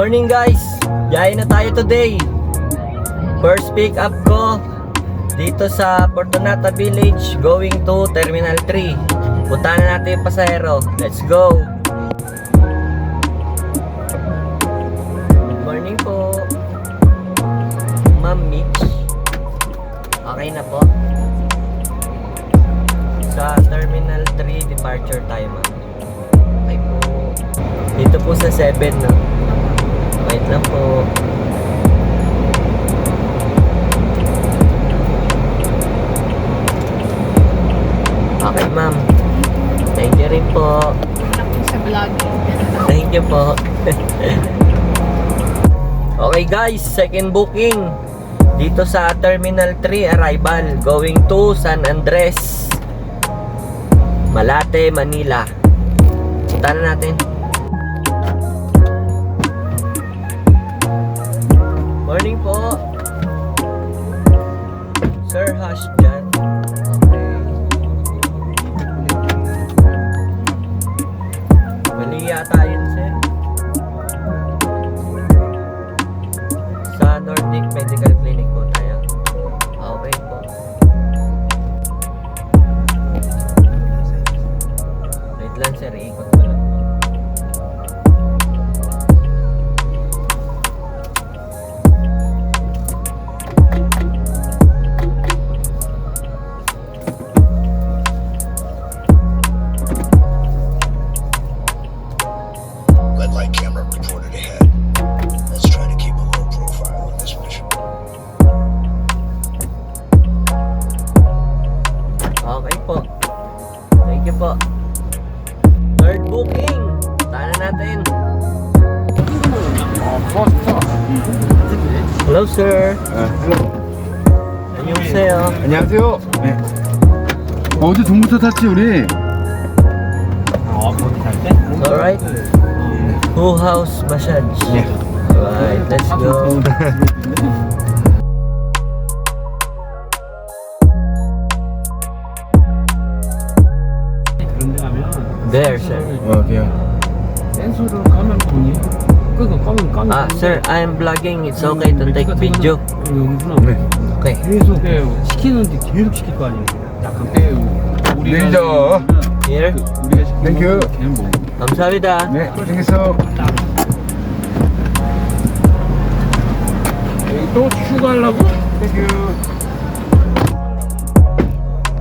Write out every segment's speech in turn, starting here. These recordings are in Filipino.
morning guys! Biyahe na tayo today. First pick up ko dito sa Fortunata Village going to Terminal 3. Puntahan na natin yung pasahero. Let's go! Good morning po, Ma'am Mitch. Okay na po. Sa Terminal 3 departure tayo, ma'am. Okay po. Dito po sa 7, no? Wait lang po. Okay, ma'am. Thank you rin po. Sa vlogging. Thank you po. Okay guys, second booking dito sa Terminal 3 arrival going to San Andres, Malate, Manila. Punta na natin. Morning po, Sir Hush dyan. Okay. Mali yata yun, sir. Sa Nordic Medical Clinic po tayo. Okay po. Wait lang, sir, ikot ko lang. Red light camera reported ahead. Let's try to keep a low profile on this mission. Okay po. Thank you po. Third booking. Tana natin. Hello, sir. 안녕하세요. 안녕하세요. 네. 어제 동부터 탔지 우리? Alright. Who house massage? 네. Alright, let's go. 그런데 가면 There, sir. 어디야? 센서를 까면 보니 그거 까면 Ah, sir, I'm vlogging. It's okay to take video. 영준아 네. Okay. 계속 시키는데 계속 시킬 거 아니에요. 약간 우리가 매니저. Here. 우리가 시키는 땡큐. 거 걔는 뭐 감사합니다. 네, 고생했어. 또 추가하려고? 땡큐.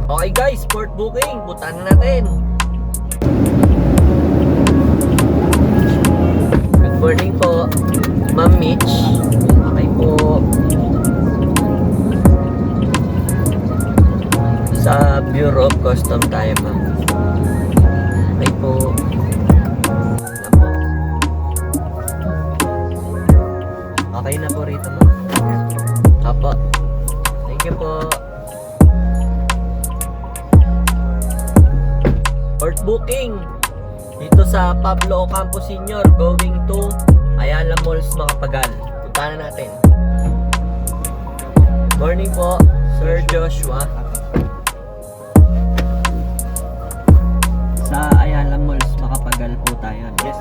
Okay guys, fourth booking. Punta na natin. Good morning po, Ma'am Mitch. Okay po. Sa Bureau of Custom tayo, ma'am. Okay po. Wala po. Okay na po rito, ma'am. Apo. Thank you po. Fourth booking dito sa Pablo Ocampo Sr. going to Ayala Malls, Macapagal. Punta na natin. Morning po, Sir Joshua. Sa Ayala Malls, Macapagal po tayo. Yes.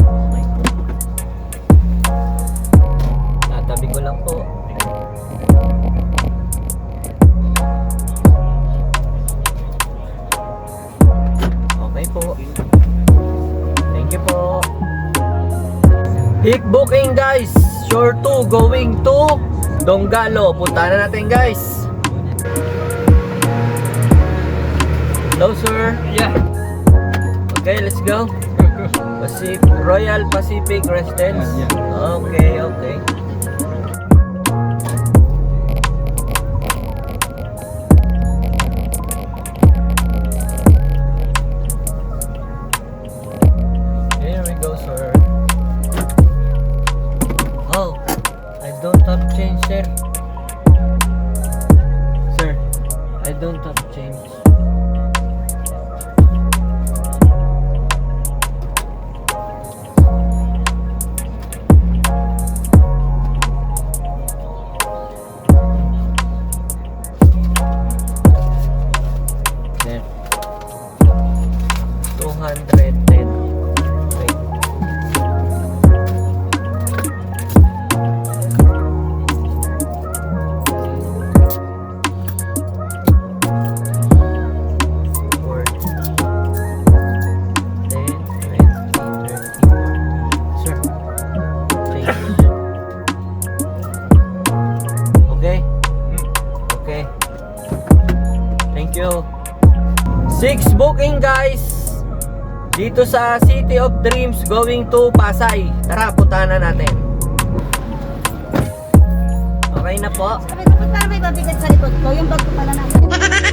Okay. Tatabi ko lang po. Okay po. Thank you po. Peak booking guys. Shore 2 going to Donggalo. Punta na natin guys. Hello sir. Yeah. Okay, let's go. Royal Pacific Residence. Yeah. Okay, okay. Here we go, sir. Oh, I don't have change, sir. Sir, I don't have change. tayo. 6 booking guys. Dito sa City of Dreams going to Pasay. Tara, puntahan na natin. Okay na po. Sabi ko, ba't parang may babigat sa likod ko? Yung bag ko pala na.